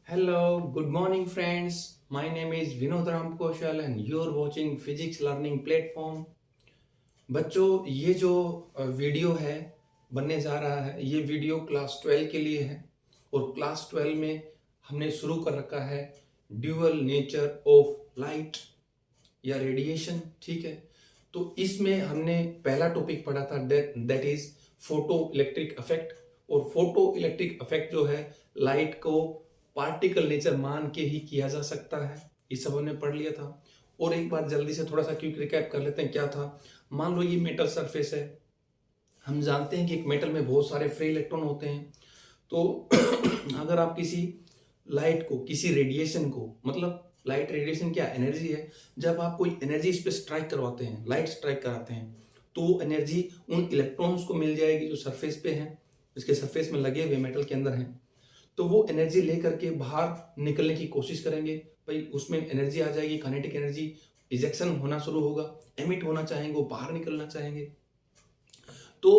Hello, good morning, friends. My name is Vinod Ram Koshal and you're watching Physics Learning Platform. बच्चों, ये जो video है बनने जा रहा है, ये वीडियो क्लास 12 के लिए है और क्लास 12 में हमने शुरू कर रखा है ड्यूअल नेचर ऑफ लाइट या रेडिएशन। ठीक है, तो इसमें हमने पहला टॉपिक पढ़ा था that is photo electric effect. और फोटो इलेक्ट्रिक इफेक्ट जो है लाइट को पार्टिकल नेचर मान के ही किया जा सकता है, ये सब हमने पढ़ लिया था। और एक बार जल्दी से थोड़ा सा क्विक रिकैप कर लेते हैं। क्या था, मान लो ये मेटल सरफेस है। हम जानते हैं कि एक मेटल में बहुत सारे फ्री इलेक्ट्रॉन होते हैं। तो अगर आप किसी लाइट को, किसी रेडिएशन को, मतलब लाइट रेडिएशन क्या एनर्जी है, जब आप कोई एनर्जी इस पर स्ट्राइक करवाते हैं, लाइट स्ट्राइक कराते हैं, तो वो एनर्जी उन इलेक्ट्रॉन्स को मिल जाएगी जो सरफेस पे हैं, इसके सरफेस में लगे हुए मेटल के अंदर हैं। तो वो एनर्जी लेकर के बाहर निकलने की कोशिश करेंगे। भाई उसमें एनर्जी आ जाएगी, काइनेटिक एनर्जी, इजेक्शन होना शुरू होगा, एमिट होना चाहेंगे, वो बाहर निकलना चाहेंगे। तो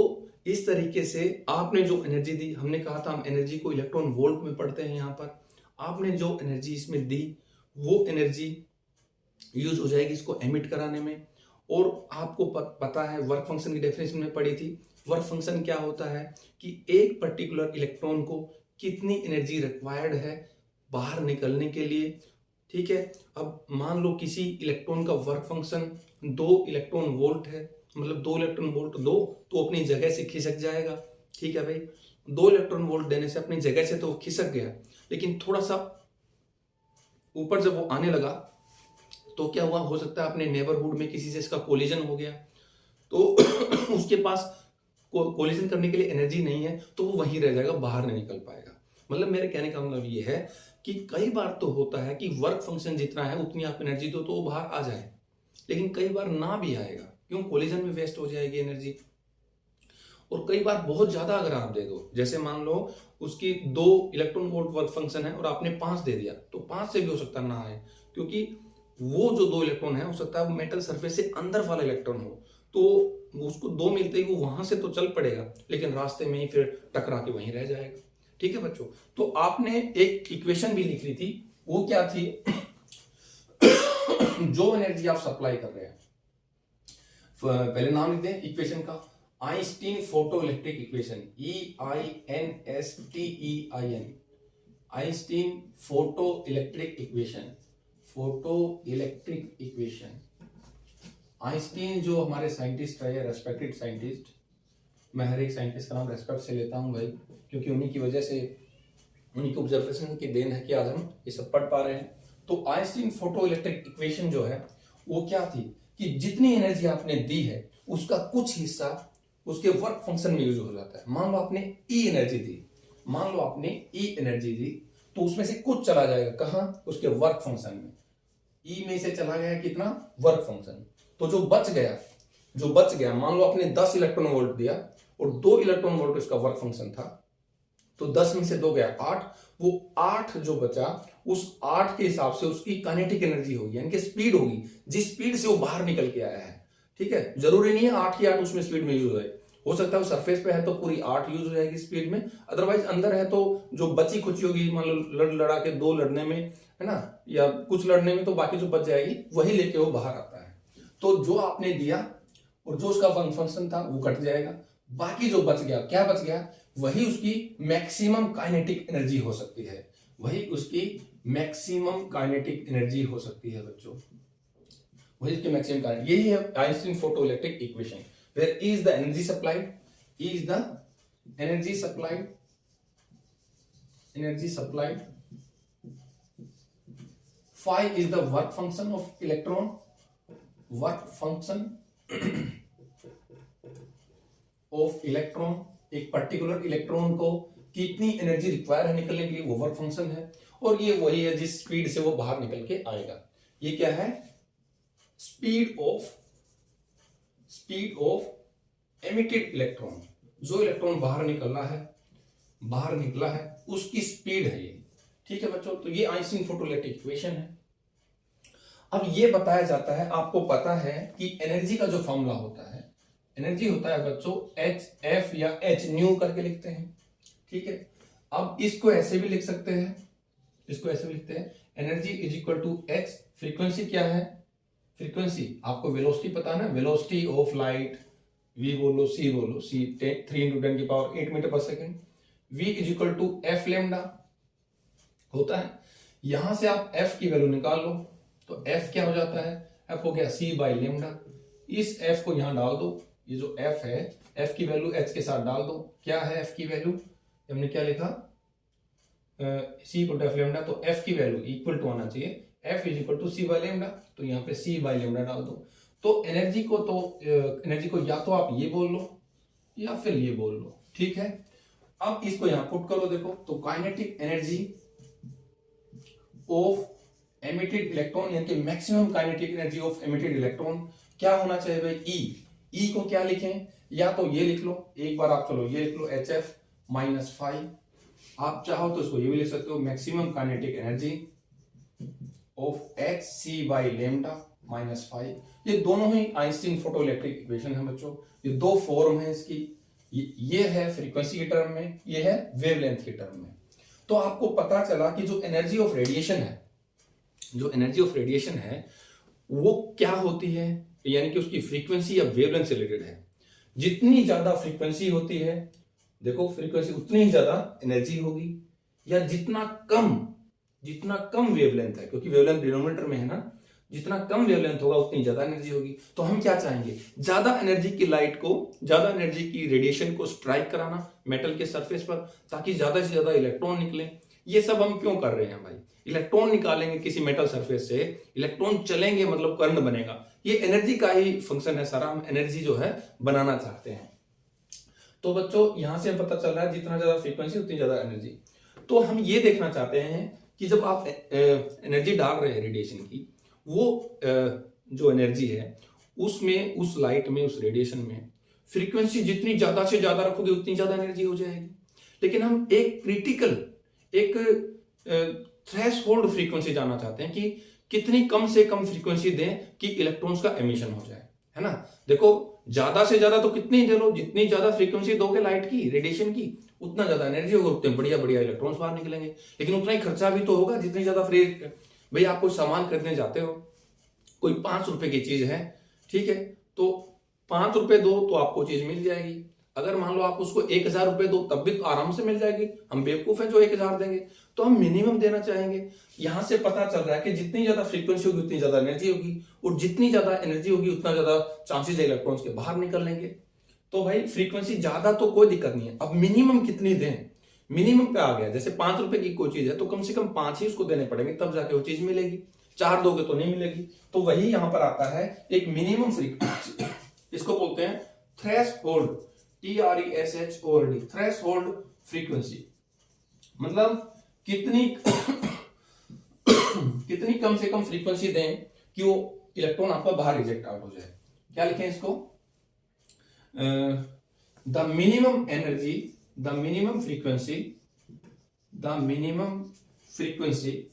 इस तरीके से आपने जो एनर्जी दी, हमने कहा था हम एनर्जी को इलेक्ट्रॉन वोल्ट में पढ़ते हैं। यहाँ पर आपने जो एनर्जी इसमें दी वो एनर्जी यूज हो जाएगी इसको एमिट कराने में। और आपको पता है वर्क फंक्शन की डेफिनेशन में पढ़ी थी। वर्क फंक्शन क्या होता है कि एक पर्टिकुलर इलेक्ट्रॉन को कितनी एनर्जी रिक्वायर्ड है बाहर निकलने के लिए। ठीक है, अब मान लो किसी इलेक्ट्रॉन का वर्क फंक्शन 2 इलेक्ट्रॉन वोल्ट है, मतलब 2 इलेक्ट्रॉन वोल्ट दो तो अपनी जगह से खिसक जाएगा। ठीक है भाई, 2 इलेक्ट्रॉन वोल्ट देने से अपनी जगह से तो खिसक गया, लेकिन थोड़ा सा ऊपर जब वो आने लगा तो क्या हुआ, हो सकता है अपने नेबरहुड में किसी से इसका कोलिजन हो गया, तो उसके पास कोलिजन करने के लिए एनर्जी नहीं है, तो वो वहीं रह जाएगा, बाहर नहीं निकल पाएगा। मतलब मेरे कहने का मतलब ये है कि कई बार तो होता है कि वर्क फंक्शन जितना है उतनी आप एनर्जी दो तो वो बाहर आ जाए, लेकिन कई बार ना भी आएगा, क्यों, कोलिजन में वेस्ट हो जाएगी एनर्जी। और कई बार बहुत ज्यादा अगर आप दे दो, जैसे मान लो उसकी 2 इलेक्ट्रॉन वोल्ट वर्क फंक्शन है और आपने 5 दे दिया, तो 5 से भी हो सकता ना आए, क्योंकि वो जो 2 इलेक्ट्रॉन है हो सकता है वो मेटल सरफेस से अंदर वाला इलेक्ट्रॉन हो, तो उसको 2 मिलते ही वो वहां से तो चल पड़ेगा, लेकिन रास्ते में ही फिर टकरा के वहीं रह जाएगा। ठीक है बच्चों, तो आपने एक इक्वेशन भी लिख ली थी, वो क्या थी जो एनर्जी आप सप्लाई कर रहे हैं, पहले नाम लिखते हैं इक्वेशन का, Einstein photo electric equation, EINSTEIN, Einstein photo electric equation, photo electric equation. Einstein जो हमारे साइंटिस्ट रहे, रेस्पेक्टेड साइंटिस्ट, मैं हर एक साइंटिस्ट का नाम रेस्पेक्ट से लेता हूं भाई, क्योंकि उन्हीं की वजह से, उन्हीं के ऑब्जर्वेशन की देन है कि आज हम ये सब पढ़ पा रहे हैं। तो आइंस्टीन फोटो इलेक्ट्रिक इक्वेशन जो है वो क्या थी कि जितनी एनर्जी आपने दी है उसका कुछ हिस्सा उसके वर्क फंक्शन में यूज हो जाता है। मान लो आपने ई एनर्जी दी, मान लो आपने ई एनर्जी दी, तो उसमें से कुछ चला जाएगा कहां, उसके वर्क फंक्शन में। ई में से चला गया कितना, वर्क फंक्शन, तो जो बच गया, मान लो आपने 10 इलेक्ट्रॉन वोल्ट दिया और 2 इलेक्ट्रॉन वोल्ट इसका वर्क फंक्शन था, तो 10 में से 2 गया 8, वो 8 जो बचा उस 8 के हिसाब से उसकी काइनेटिक एनर्जी होगी, यानी कि स्पीड होगी, जिस स्पीड से वो बाहर निकल के आया है। ठीक है, जरूरी नहीं है 8 ही 8 उसमें स्पीड में यूज है, हो सकता है वो सरफेस पे है तो पूरी 8 यूज हो जाएगी स्पीड में, अदरवाइज अंदर है तो जो बची कुछ होगी, मान लो लड़ा के 2 लड़ने में है ना, या कुछ लड़ने में, तो बाकी जो बच जाएगी वही लेके वो बाहर आता है। तो जो आपने दिया और जो उसका फंक्शन था वो कट जाएगा, बाकी जो बच गया, क्या बच गया, वही उसकी मैक्सिमम काइनेटिक एनर्जी हो सकती है, वही उसकी मैक्सिमम काइनेटिक एनर्जी हो सकती है बच्चों, वही उसकी मैक्सिमम काइनेटिक। यही है Einstein photo electric equation, where E is the energy supplied, E is the energy supplied, phi is the work function of electron, work function of electron, एक particular electron को कितनी एनर्जी रिक्वायर है निकलने के लिए, वो वर्क फंक्शन है, और ये वही है जिस स्पीड से वो बाहर निकल के आएगा। ये क्या है, स्पीड ऑफ एमिटेड इलेक्ट्रॉन, जो इलेक्ट्रॉन बाहर निकला है उसकी स्पीड है ये। ठीक है बच्चों, तो ये आइंस्टीन फोटो इलेक्ट्रिक इक्वेशन है। अब ये बताया जाता है, आपको पता है कि एनर्जी का जो फॉर्मूला होता है, एनर्जी होता है बच्चों HF या H न्यू करके लिखते हैं। ठीक है, अब इसको ऐसे भी लिख सकते हैं इसको ऐसे लिखते हैं, energy is equal to H, frequency क्या है, फ्रीक्वेंसी आपको वेलोसिटी पता है ना, वेलोसिटी ऑफ लाइट, v बोलो c 3 into 10 की पावर 8 मीटर पर second, v is equal to F lambda होता है। यहां से आप f की वैल्यू निकाल लो, तो f क्या हो जाता है, f हो गया c बाई लेमडा। इस f को यहां डाल दो, ये जो f है, f की वैल्यू h के साथ डाल दो, क्या है f की वैल्यू, हमने क्या लिखा, c equal to F lambda, तो f की वैल्यू इक्वल टू आना चाहिए f is equal to c by lambda, तो यहाँ पे c बाई लेमडा डाल दो। तो एनर्जी को या तो आप ये बोल लो या फिर ये बोल लो, ठीक है। अब इसको यहां पुट करो, देखो तो kinetic energy of emitted electron, यानी कि maximum kinetic energy of emitted electron क्या होना चाहिए भाई, ई को क्या लिखें, या तो ये लिख लो, एक बार आप चलो ये लिख लो HF माइनस 5, आप चाहो तो इसको ये भी लिख सकते हो, maximum kinetic energy of HC by lambda minus 5। ये दोनों ही आइंस्टीन फोटो इलेक्ट्रिक इक्वेशन है बच्चों, ये दो फॉर्म है इसकी, ये है फ्रीक्वेंसी के टर्म में, ये है वेवलेंथ के टर्म में। तो आपको पता चला कि जो एनर्जी ऑफ रेडिएशन है, जो एनर्जी ऑफ रेडिएशन है वो क्या होती है, यानी कि उसकी फ्रीक्वेंसी या वेवलेंथ से रिलेटेड है। जितनी ज्यादा फ्रीक्वेंसी होती है, देखो फ्रीक्वेंसी उतनी ही ज्यादा एनर्जी होगी, या जितना कम वेवलेंथ है, क्योंकि वेवलेंथ डिनोमिनेटर में है ना, जितना कम वेवलेंथ होगा उतनी ज्यादा एनर्जी होगी। तो हम क्या चाहेंगे, ज्यादा एनर्जी की लाइट को, ज्यादा एनर्जी की रेडिएशन को स्ट्राइक कराना मेटल के सरफेस पर, ताकि ज्यादा से ज्यादा इलेक्ट्रॉन निकले। ये सब हम क्यों कर रहे हैं भाई, इलेक्ट्रॉन निकालेंगे किसी मेटल सरफेस से, इलेक्ट्रॉन चलेंगे मतलब करंट बनेगा, ये एनर्जी का ही फंक्शन है सारा, हम एनर्जी जो है बनाना चाहते हैं। तो बच्चों यहां से पता चल रहा है जितना ज्यादा फ्रीक्वेंसी उतनी ज्यादा एनर्जी। तो हम ये देखना चाहते हैं कि जब आप एनर्जी डाल रहे हैं रेडिएशन की, वो जो एनर्जी है उसमें, उस लाइट में, उस रेडिएशन में फ्रीक्वेंसी जितनी ज्यादा से ज्यादा रखोगे उतनी ज्यादा एनर्जी हो जाएगी। लेकिन हम एक क्रिटिकल, एक थ्रेशोल्ड फ्रीक्वेंसी जानना चाहते हैं कि कितनी कम से कम फ्रीक्वेंसी दें कि इलेक्ट्रॉन्स का एमिशन हो जाए, है ना। देखो ज्यादा से ज्यादा तो कितनी दे लो, जितनी ज्यादा फ्रीक्वेंसी दोगे लाइट की, रेडिएशन की, उतना ज्यादा एनर्जी होगा, उतने बढ़िया बढ़िया इलेक्ट्रॉन्स बाहर निकलेंगे। लेकिन उतना ही खर्चा भी तो होगा, जितनी ज्यादा फ्री, भाई आप कोई सामान खरीदने जाते हो, कोई 5 रुपए की चीज है, ठीक है, तो 5 रुपए दो तो आपको चीज मिल जाएगी। अगर मान लो आप उसको 1000 रुपए दो तब भी तो आराम से मिल जाएगी। हम बेवकूफ हैं जो 1000 देंगे, तो हम मिनिमम देना चाहेंगे। यहां से पता चल रहा है कि जितनी ज्यादा फ्रीक्वेंसी होगी उतनी ज्यादा एनर्जी होगी, और जितनी ज्यादा एनर्जी होगी उतना ज्यादा चांसेस है इलेक्ट्रॉन्स के बाहर निकल लेंगे। तो भाई फ्रीक्वेंसी ज्यादा तो कोई दिक्कत नहीं है, अब मिनिमम कितनी दें, मिनिमम पे आ गया। जैसे 5 रुपए की कोई चीज है तो कम से कम 5 ही उसको देने पड़ेंगे, तब जाके वो चीज मिलेगी, 4 दोगे तो नहीं मिलेगी। तो वही यहां पर आता है एक मिनिमम फ्रीक्वेंसी, इसको बोलते हैं थ्रेशोल्ड, TRESHOLD, थ्रेशोल्ड फ्रीक्वेंसी। मतलब कितनी कम से कम फ्रीक्वेंसी दें कि वो इलेक्ट्रॉन आपका बाहर रिजेक्ट आउट हो जाए। क्या लिखें इसको, the minimum energy, the minimum frequency, the minimum frequency,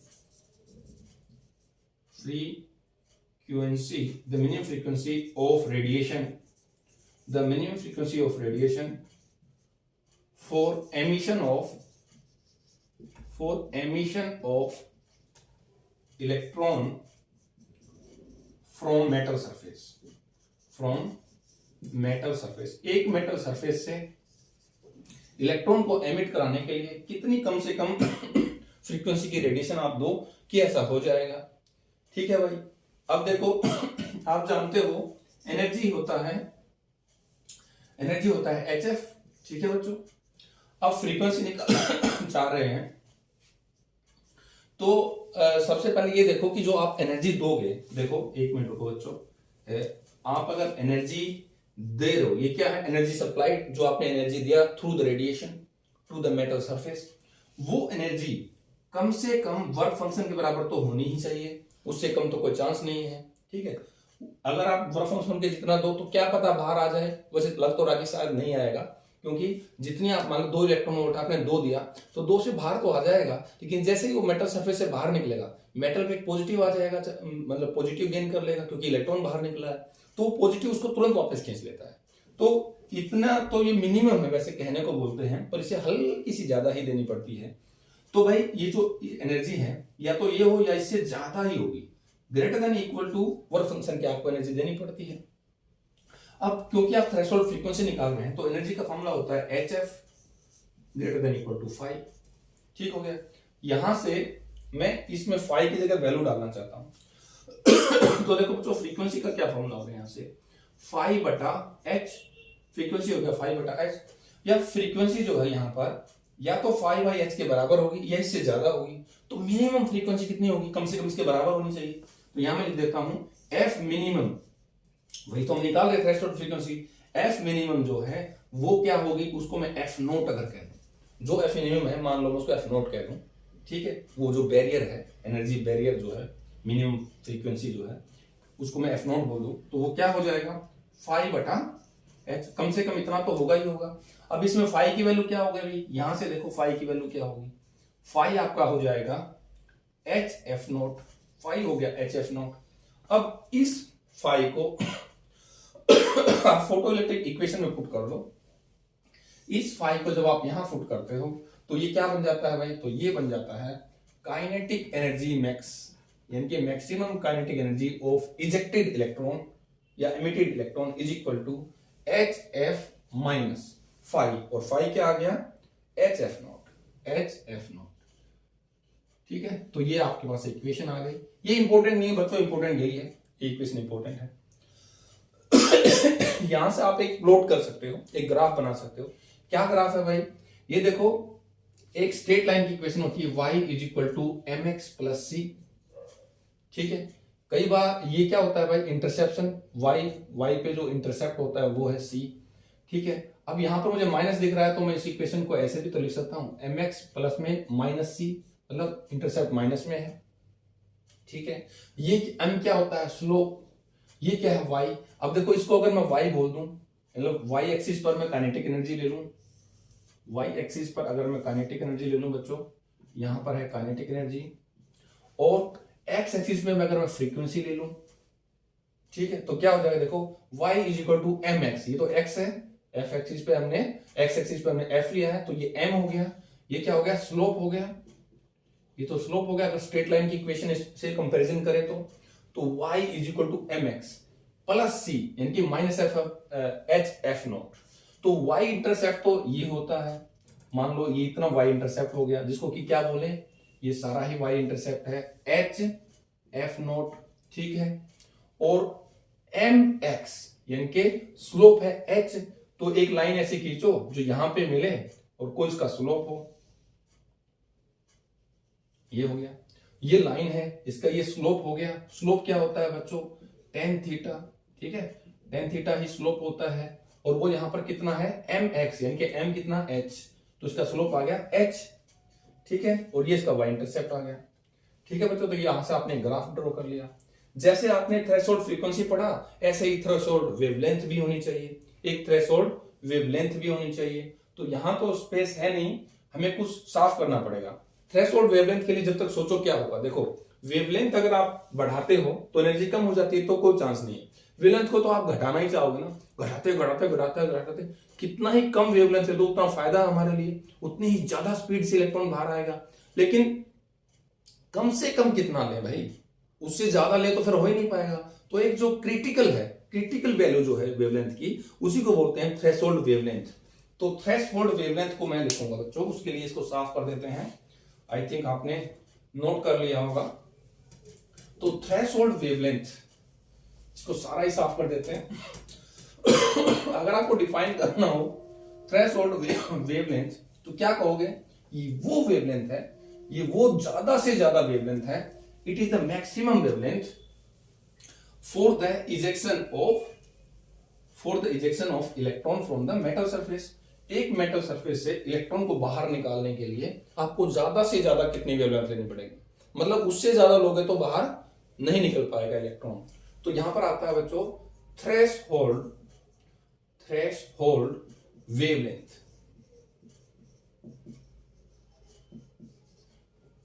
the minimum frequency of radiation, the minimum frequency of radiation for emission of electron from metal surface, from metal surface। एक metal surface से electron को emit कराने के लिए कितनी कम से कम frequency की radiation आप दो कि ऐसा हो जाएगा। ठीक है भाई, अब देखो आप जानते हो एनर्जी होता है HF, ठीक है बच्चों। अब फ्रीक्वेंसी निकाल चाह रहे हैं, तो सबसे पहले ये देखो कि जो आप एनर्जी दोगे, देखो एक मिनट रुको बच्चों, आप अगर एनर्जी दे रहे हो, ये क्या है, एनर्जी सप्लाइड, जो आपने एनर्जी दिया through the radiation to the metal surface, वो एनर्जी कम से कम वर्क फंक्शन के बराबर तो होनी ही चाहिए, उससे कम तो कोई चांस नहीं है। ठीक है, अगर आप वर्क फंक्शन के जितना दो तो क्या पता बाहर आ जाए, वैसे लग तो रहा कि शायद नहीं आएगा, क्योंकि जितनी आप मान लो 2 इलेक्ट्रॉन वोल्ट आपने 2 दिया तो 2 से बाहर तो आ जाएगा, लेकिन जैसे ही वो मेटल सरफेस से बाहर निकलेगा, मेटल पे पॉजिटिव आ जाएगा, मतलब पॉजिटिव गेन कर लेगा क्योंकि इलेक्ट्रॉन बाहर निकला है, तो पॉजिटिव उसको तुरंत वापस खींच लेता है। तो इतना तो ये मिनिमम है, वैसे कहने को बोलते हैं, पर इसे हल्की सी ज्यादा ही देनी पड़ती है। तो भाई ये जो एनर्जी है या तो ये हो या इससे ज्यादा ही होगी, greater than equal to work function की आपको एनर्जी देनी पड़ती है। अब क्योंकि आप थ्रेशोल्ड फ्रीक्वेंसी निकाल रहे हैं तो एनर्जी का फॉर्मूला होता है H F greater than equal to 5। ठीक हो गया। यहां से मैं इसमें 5 की जगह वैल्यू डालना चाहता हूं तो देखो बच्चों फ्रीक्वेंसी का क्या फॉर्मूला होगा, यहां से 5 बटा एच, फ्रीक्वेंसी हो गया 5 बटा एच, या फ्रीक्वेंसी जो है यहां पर या तो 5 बाई एच के बराबर होगी या इससे ज्यादा होगी। तो मिनिमम फ्रीक्वेंसी कितनी होगी, कम से कम इसके बराबर होनी चाहिए। तो यहां मैं लिख देता हूं एफ मिनिमम, वही तो हम निकाल रहे थ्रेशोल्ड फ्रीक्वेंसी, एफ मिनिमम जो है वो क्या होगी, उसको मैं एफ नोट अगर कह दूं, जो एफ मिनिमम है मान लो मैं उसको एफ नोट कह दूं, ठीक है, वो जो बैरियर है, एनर्जी बैरियर जो है, मिनिमम फ्रीक्वेंसी जो है उसको मैं एफ नोट बोल दूं, तो वो क्या हो जाएगा 5 बटा एच, कम से कम इतना तो होगा ही होगा। अब इसमें 5 की वैल्यू क्या होगी भाई, यहां से देखो 5 की वैल्यू क्या होगी, 5 आपका हो जाएगा एच एफ नोट, 5 हो गया एच एफ नोट। अब इस 5 को आप फोटो इलेक्ट्रिक इक्वेशन में पुट कर लो, इस 5 को जब आप यहां पुट करते हो तो ये क्या बन जाता है भाई, तो ये बन जाता है काइनेटिक एनर्जी मैक्स, यानी कि maximum kinetic energy of ejected electron या emitted electron is equal to H F minus 5, और 5 क्या आ गया H F nought, H F nought. ठीक है, तो ये आपके पास इक्वेशन आ गई। ये इंपॉर्टेंट नहीं है बच्चों, इंपॉर्टेंट यही है, इक्वेशन इंपॉर्टेंट है। यहां से आप एक प्लॉट कर सकते हो, एक ग्राफ बना सकते हो। क्या ग्राफ है भाई, ये देखो एक स्ट्रेट लाइन की इक्वेशन होती है y is equal to M X plus C. ठीक है, कई बार ये क्या होता है भाई, इंटरसेप्शन y पे जो इंटरसेप्ट होता है वो है c। ठीक है, अब यहां पर मुझे माइनस दिख रहा है तो मैं इस इक्वेशन को ऐसे भी तो लिख सकता हूं, एम एक्स प्लस में माइनस सी, मतलब इंटरसेप्ट माइनस में है। ठीक है, ये m क्या होता है स्लोप, ये क्या है y। अब देखो इसको अगर मैं y बोल दूं, मतलब y एक्सिस पर मैं काइनेटिक एनर्जी ले लूं, y एक्सिस पर अगर मैं काइनेटिक एनर्जी ले लूं बच्चों, यहां पर है काइनेटिक एनर्जी, और x एक्सिस में अगर मैं फ्रीक्वेंसी ले लूं, ठीक है, तो क्या हो जाएगा देखो y is equal to M X, ये तो x है, f एक्सिस पे हमने x एक्सिस पे हमने f लिया है तो ये m हो गया, ये क्या हो गया स्लोप हो गया, ये तो स्लोप हो गया। अगर स्ट्रेट लाइन की इक्वेशन से कंपैरिजन करें तो y is equal to M X plus C, यानी कि minus F H F nought. तो y इंटरसेप्ट तो ये होता है, मान लो ये इतना y इंटरसेप्ट हो गया, जिसको कि क्या बोले, ये सारा ही y इंटरसेप्ट है एच एफ नॉट। ठीक है, और एम एक्स यानी कि स्लोप है h, तो एक लाइन ऐसी खींचो जो यहां पे मिले और कोई इसका स्लोप हो, ये हो गया, ये लाइन है इसका ये स्लोप हो गया। स्लोप क्या होता है बच्चों, टेन थीटा। ठीक है, टेन थीटा ही स्लोप होता है, और वो यहां पर कितना है एम एक्स, यानी कि एम कितना एच, तो इसका स्लोप आ गया एच। ठीक है, और ये इसका वाई इंटरसेप्ट आ गया। ठीक है बच्चों, तो यहां से आपने ग्राफ ड्रॉ कर लिया। जैसे आपने थ्रेशोल्ड फ्रीक्वेंसी पढ़ा, ऐसे ही थ्रेशोल्ड वेवलेंथ भी होनी चाहिए, एक थ्रेशोल्ड वेवलेंथ भी होनी चाहिए। तो यहां तो स्पेस है नहीं, हमें कुछ साफ करना पड़ेगा। थ्रेशोल्ड वेवलेंथ के लिए जब तक सोचो क्या होगा, देखो वेवलेंथ अगर आप बढ़ाते हो तो एनर्जी कम हो जाती है, तो कोई चांस नहीं है। वेवलेंथ को तो आप घटाना ही चाहोगे ना, घटाते घटाते घटाते घटाते कितना ही कम वेवलेंथ है तो उतना फायदा हमारे लिए, उतनी ही ज्यादा स्पीड से इलेक्ट्रॉन बाहर आएगा। लेकिन कम से कम कितना ले भाई, उससे ज्यादा ले तो फिर हो ही नहीं पाएगा। तो एक जो क्रिटिकल है, क्रिटिकल वैल्यू जो है वेवलेंथ की, उसी को बोलते हैं थ्रेशोल्ड वेवलेंथ। तो थ्रेशोल्ड वेवलेंथ को मैं लिखूंगा बच्चों, उसके लिए इसको साफ कर देते हैं। आई थिंक आपने नोट कर लिया होगा। तो थ्रेशोल्ड वेवलेंथ, इसको सारा ही साफ कर देते हैं। अगर आपको डिफाइन करना हो थ्रेशोल्ड वेवलेंथ तो क्या कहोगे, ये वो वेवलेंथ है, ये वो ज्यादा से ज्यादा वेवलेंथ है, it is the maximum wavelength for the ejection of electron from the metal surface. एक मेटल सरफेस से इलेक्ट्रॉन को बाहर निकालने के लिए आपको ज्यादा से ज्यादा कितनी वेवलेंथ लेनी पड़ेगी, मतलब उससे ज्यादा लोगे तो बाहर नहीं निकल पाएगा इलेक्ट्रॉन। तो यहां पर आता है बच्चों थ्रेशोल्ड वेवलेंथ,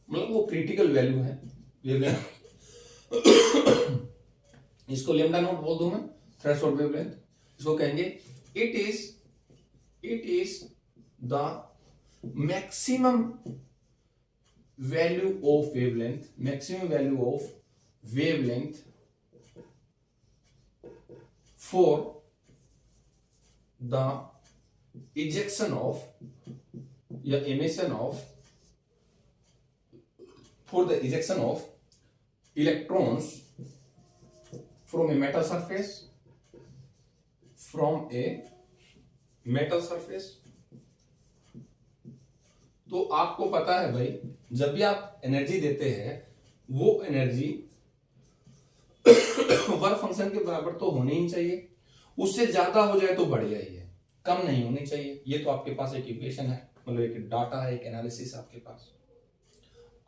मतलब वो क्रिटिकल वैल्यू है वेवलेंथ। इसको लेमडा नॉट बोल दूं मैं, थ्रेशोल्ड वेवलेंथ। इसको कहेंगे it is the maximum value of wavelength, maximum value of wavelength for the ejection of या emission of, for the ejection of electrons from a metal surface, from a metal surface। तो आपको पता है भाई, जब भी आप एनर्जी देते हैं वो एनर्जी वर्क फंक्शन के बराबर तो होनी ही चाहिए, उससे ज्यादा हो जाए तो बढ़िया ही है, कम नहीं होनी चाहिए। ये तो आपके पास एक इक्वेशन है, मतलब एक डाटा है, एक एनालिसिस आपके पास।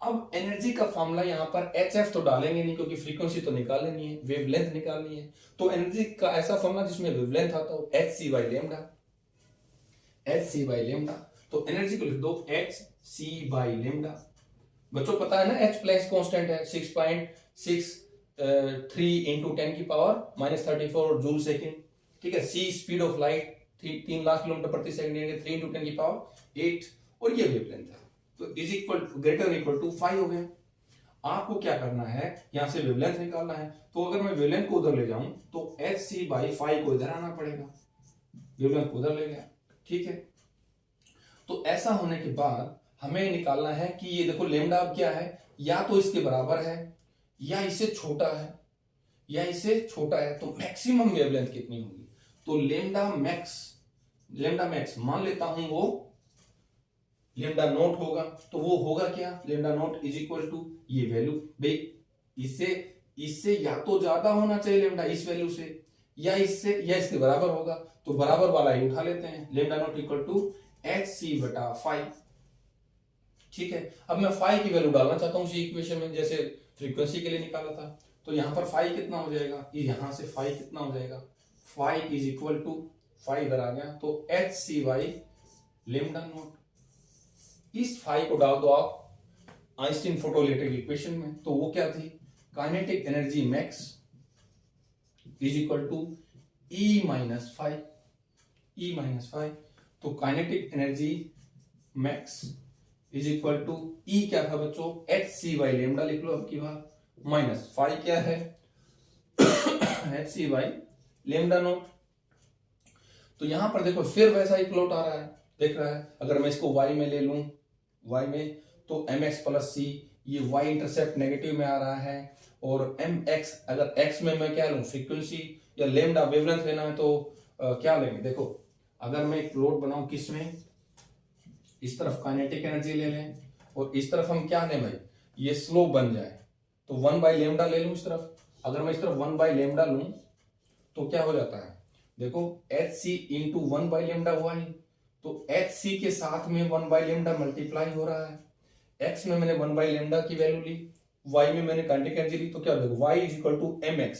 अब एनर्जी का फॉर्मूला यहाँ पर HF तो डालेंगे नहीं, क्योंकि फ्रीक्वेंसी तो निकालनी है, वेवलेंथ निकालनी है। तो एनर्जी का ऐसा फॉर्मूला जिसमें वेवलेंथ आता हो, hc/λ, hc/λ। तो एनर्जी को लिख दो hc/λ। बच्चों पता है ना, H प्लस कांस्टेंट है, 6.63 इंटू 10 की पावर -34 जूल सेकेंड। ठीक है, c speed of light 3 lakh kilometre प्रति सेकंड, यानी 3 इंटू 10 की पावर 8, और ये वेवलेंथ है। तो is equal greater than equal to 5 हो गया। आपको क्या करना है, यहां से वेवलेंथ निकालना है। तो अगर मैं वेवलेंथ को उधर ले जाऊं तो hc/5 को इधर आना पड़ेगा, वेवलेंथ को उधर ले गया। ठीक है, तो ऐसा होने के बाद हमें निकालना है कि ये देखो लेमडा अब क्या है, या तो इसके बराबर है, या इससे छोटा है, या इससे छोटा है। तो मैक्सिमम वेवलेंथ कितनी होगी, तो लेमडा मैक्स मान लेता हूं वो लेमडा नोट होगा। तो वो होगा क्या, lambda naught is equal to ये वैल्यू, भाई इससे या तो ज्यादा होना चाहिए लेमडा इस वैल्यू से, या इससे या इसके बराबर होगा। तो बराबर वाला ही उठा लेते हैं, lambda note equal to hc/5। ठीक है, अब मैं फाई की वैल्यू डालना चाहता हूं इसी इक्वेशन में, जैसे फ्रीक्वेंसी के लिए निकाला था। तो यहां पर फाई कितना हो जाएगा, यहां से फाई कितना हो जाएगा, phi is equal to, phi इधर आ गया, तो hc/λ नोट। इस फाई को डाल दो आप आइंस्टीन फोटोइलेक्ट्रिक इक्वेशन में। तो वो क्या थी, kinetic energy max is equal to E-5। तो kinetic energy max is equal to E क्या था बच्चों, hc/λ लिख लो अब की बार, माइनस फाई क्या है hc/λ नोट। तो यहां पर देखो फिर वैसा ही प्लॉट आ रहा है, देख रहा है। अगर मैं इसको y में ले लूं, y में, तो mx प्लस c, ये y इंटरसेप्ट नेगेटिव में आ रहा है, और mx, अगर x में मैं क्या लूं, फ्रीक्वेंसी या लेमडा वेवलेंथ लेना है, तो क्या लेंगे, देखो अगर मैं एक प्लॉट बनाऊं, किसमें, इस तरफ काइनेटिक एनर्जी ले लें, और इस तरफ हम क्या लें भाई, ये स्लोप बन जाए, तो 1/λ ले लूं इस तरफ। अगर मैं इस तरफ 1/λ लूं तो क्या हो जाता है, देखो hc इंटू 1/λ हुआ ही, तो hc के साथ में 1/λ मल्टीप्लाई हो रहा है। x में मैंने 1/λ की वैल्यू ली, y में मैंने काइनेटिक एनर्जी ली, तो क्या देखो y is equal to mx,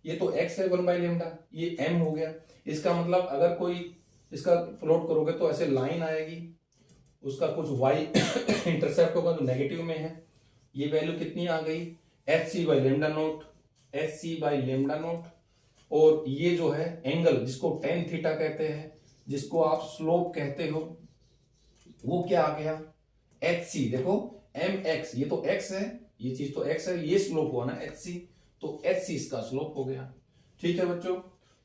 ये तो x है 1/λ, ये m हो गया। इसका मतलब अगर कोई इसका प्लॉट करोगे तो ऐसे लाइन आएगी, उसका कुछ y इंटरसेप्ट होगा जो नेगेटिव में है। ये वैल्यू कितनी आ गई, hc/λ नोट। और ये जो है एंगल, जिसको tan थीटा कहते हैं, जिसको आप स्लोप कहते हो, वो क्या आ गया, hc, देखो mx, ये तो x है, ये चीज तो x है, ये स्लोप हुआ ना hc, तो hc इसका स्लोप हो गया। ठीक है बच्चों,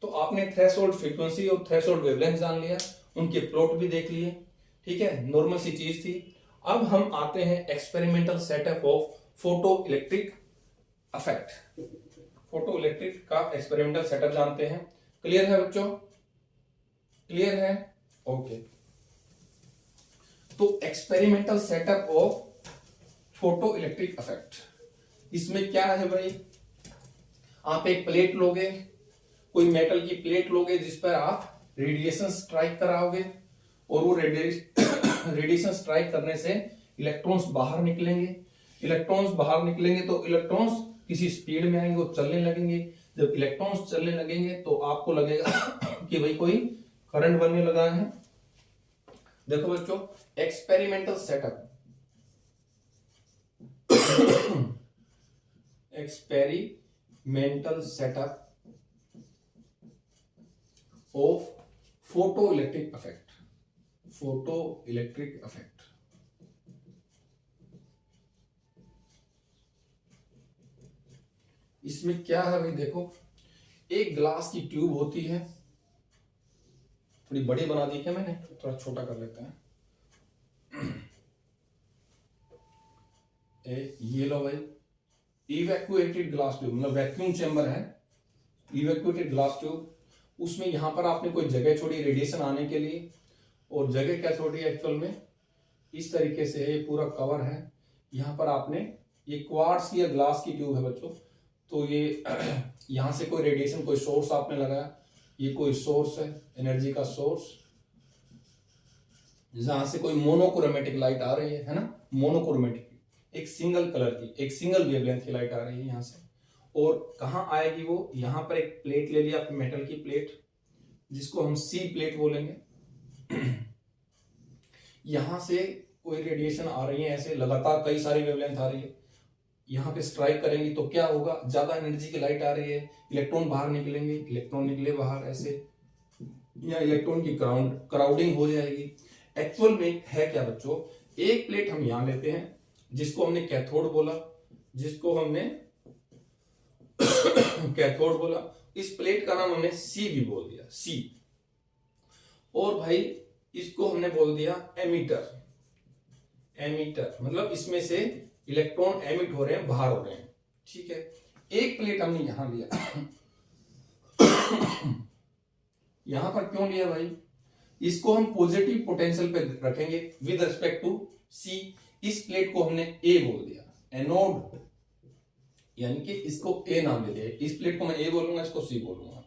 तो आपने थ्रेशोल्ड फ्रीक्वेंसी और थ्रेशोल्ड वेवलेंथ जान लिया, उनके प्लॉट भी देख लिए। ठीक है, नॉर्मल सी चीज थी। अब हम आते हैं experimental setup of photo electric effect. Photo electric का एक्सपेरिमेंटल सेटअप जानते हैं। क्लियर है बच्चों, क्लियर है, ओके। तो experimental setup of photo electric effect, इसमें क्या है भाई, आप एक प्लेट लोगे, कोई मेटल की प्लेट लोगे, जिस पर आप रेडिएशन स्ट्राइक कराओगे, और वो रेडिएशन स्ट्राइक करने से इलेक्ट्रॉन्स बाहर निकलेंगे। इलेक्ट्रॉन्स बाहर निकलेंगे तो इलेक्ट्रॉन्स किसी स्पीड में आएंगे, वो चलने लगेंगे। जब इलेक्ट्रॉन्स चलने लगेंगे तो आपको लगेगा कि भाई कोई करंट बनने लगा है। देखो बच्चों, experimental setup, experimental setup of photo electric effect, photo electric effect. इसमें क्या है भाई, देखो एक ग्लास की ट्यूब होती है, थोड़ी बड़ी बना दी क्या मैंने, थोड़ा छोटा कर लेते हैं। ये लो भाई, इवैक्यूएटेड ग्लास ट्यूब, मतलब वैक्यूम चैम्बर है, इवैक्यूएटेड ग्लास ट्यूब। उसमें यहां पर आपने कोई जगह छोड़ी रेडिएशन आने के लिए, और जगह क्या छोड़ी है एक्चुअल में, इस तरीके से ये पूरा कवर है। यहाँ पर आपने, ये क्वार्ट्स की या ग्लास की ट्यूब है बच्चों, तो ये यहाँ से कोई रेडिएशन, कोई सोर्स आपने लगाया, ये कोई सोर्स है, एनर्जी का सोर्स, जहां से कोई मोनोक्रोमेटिक लाइट आ रही है ना, मोनोक्रोमेटिक, एक सिंगल कलर की, एक सिंगल वेवलेंथ की लाइट आ रही है यहाँ से। और कहाँ आएगी वो, यहाँ पर एक प्लेट ले लिया आपने, मेटल की प्लेट, जिसको हम सी प्लेट बोलेंगे। यहां से कोई रेडिएशन आ रही है, ऐसे लगातार कई सारी वेवलेंथ आ रही है, यहाँ पे स्ट्राइक करेंगी तो क्या होगा, ज्यादा एनर्जी की लाइट आ रही है, इलेक्ट्रॉन बाहर निकलेंगे, इलेक्ट्रॉन निकले बाहर ऐसे, या इलेक्ट्रॉन की क्राउडिंग हो जाएगी। एक्चुअल में है क्या बच्चों, एक प्लेट हम यहां लेते हैं, जिसको हमने कैथोड बोला, जिसको हमने कैथोड बोला, इस प्लेट का नाम हमने सी भी बोल दिया, सी। और भाई इसको हमने बोल दिया एमीटर, एमीटर मतलब इसमें से इलेक्ट्रॉन एमिट हो रहे हैं, बाहर हो रहे हैं, ठीक है। एक प्लेट हमने यहां लिया। यहां पर क्यों लिया भाई, इसको हम पॉजिटिव पोटेंशियल पे रखेंगे विद रिस्पेक्ट टू सी। इस प्लेट को हमने ए बोल दिया, एनोड, यानी कि इसको ए नाम दे दिया, इस प्लेट को मैं ए बोलूंगा, इसको सी बोलूंगा।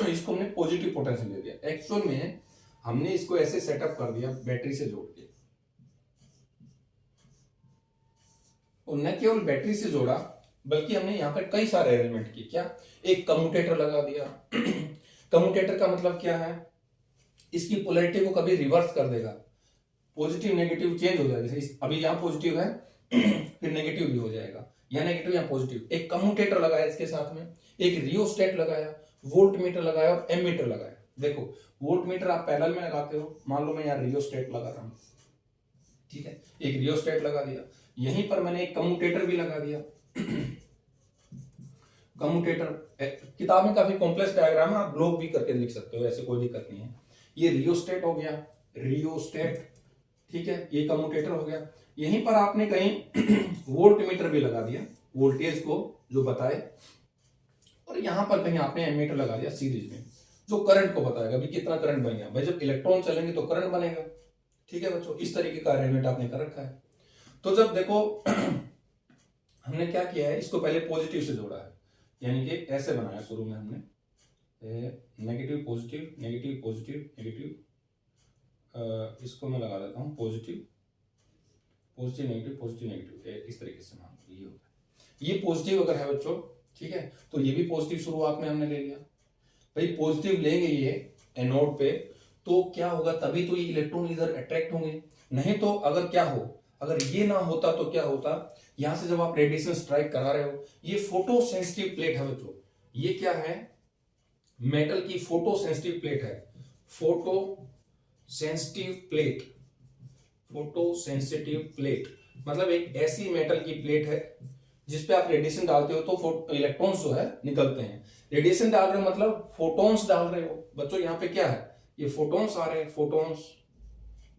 इसको हमने पॉजिटिव पोटेंशियल दे दिया। एक्चुअल में हमने इसको ऐसे सेटअप कर दिया बैटरी से जोड़ के, और न केवल बैटरी से जोड़ा, बल्कि हमने यहां पर कई सारे एलिमेंट किए। क्या, एक कम्यूटेटर लगा दिया। कम्यूटेटर का मतलब क्या है, इसकी पोलैरिटी को कभी रिवर्स कर देगा, पॉजिटिव नेगेटिव चेंज हो जाएगा, जैसे अभी यहां पॉजिटिव है, फिर नेगेटिव भी हो जाएगा, या नेगेटिव या पॉजिटिव। एक कम्यूटेटर लगाया इसके साथ में, एक रियोस्टेट लगाया, वोल्ट मीटर लगाया और एमीटर लगाया। देखो वोल्ट मीटर आप पैरेलल में लगाते हो, मान लो मैं यहाँ रियोस्टेट लगा रहा हूं, ठीक है, एक रियोस्टेट लगा दिया, यहीं पर मैंने एक कम्यूटेटर भी लगा दिया। कम्यूटेटर किताब में काफी कॉम्प्लेक्स डायग्राम है, आप ग्लोब भी करके लिख सकते हो, ऐसे कोई दिक्कत नहीं है। ये रियोस्टेट हो गया, रियोस्टेट, ठीक है, ये कम्यूटेटर हो गया। यहीं पर आपने कहीं वोल्ट मीटर भी लगा दिया, वोल्टेज को जो बताए, और यहां पर कहीं आपने एमीटर लगा दिया सीरीज में, जो करंट को बताएगा भी कितना करंट बन गया। भाई जब इलेक्ट्रॉन चलेंगे तो करंट बनेगा, ठीक है बच्चों, इस तरीके का अरेंजमेंट आपने कर रखा है। तो जब देखो हमने क्या किया है, इसको पहले पॉजिटिव से जोड़ा है, यानी कि ऐसे बनाया शुरू में हमने, negative positive, negative positive, negative, इसको मैं लगा देता हूं positive, positive negative, positive negative, इस तरीके से मान ये होता है। ये पॉजिटिव अगर है बच्चों, ठीक है, तो ये भी पॉजिटिव शुरुआत में हमने ले लिया। भाई पॉजिटिव लेंगे ये एनोड पे, तो क्या होगा, तभी तो ये इलेक्ट्रॉन इधर अट्रैक्ट होंगे, नहीं तो अगर क्या हो, अगर ये ना होता तो क्या होता, यहां से जब आप रेडिएशन स्ट्राइक करा रहे हो, ये फोटो सेंसिटिव प्लेट है बच्चों, ये क्या है, मेटल की फोटो सेंसिटिव प्लेट है, photo sensitive plate, photo sensitive plate मतलब एक ऐसी मेटल की प्लेट है जिसपे आप रेडिएशन डालते हो तो इलेक्ट्रॉन्स जो है निकलते हैं। रेडिएशन डाल रहे हो मतलब फोटॉन्स डाल रहे हो बच्चों, यहाँ पे क्या है, ये फोटॉन्स आ रहे हैं, फोटॉन्स,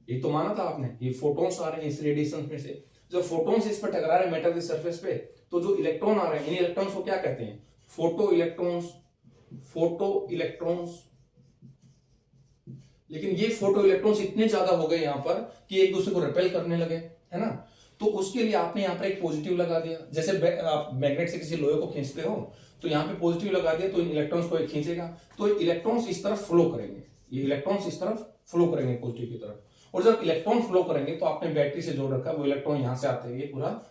ये तो माना था आपने, ये फोटॉन्स आ रहे हैं इस रेडिएशन में से। जब फोटॉन्स इस पर टकरा रहे हैं मेटल के सरफेस पे, तो जो इलेक्ट्रॉन आ रहे हैं, इन इलेक्ट्रॉन्स को क्या कहते हैं, फोटो इलेक्ट्रॉन्स, फोटो इलेक्ट्रॉन्स। लेकिन ये फोटो इलेक्ट्रॉन्स इतने ज्यादा हो गए यहाँ पर कि एक दूसरे को रिपेल करने लगे, है ना, तो उसके लिए आपने यहाँ पर एक पॉजिटिव लगा दिया। जैसे आप मैग्नेट से किसी लोहे को खींचते हो, तो यहाँ पे पॉजिटिव लगा दिया, तो इन इलेक्ट्रॉन्स को खींचेगा, तो इलेक्ट्रॉन्स इस तरफ फ्लो करेंगे, ये इलेक्ट्रॉन्स इस तरफ फ्लो करेंगे पॉजिटिव की तरफ। और जब इलेक्ट्रॉन फ्लो करेंगे तो आपने बैटरी से जोड़ रखा, वो इलेक्ट्रॉन यहाँ से आते हैं, ये पूरा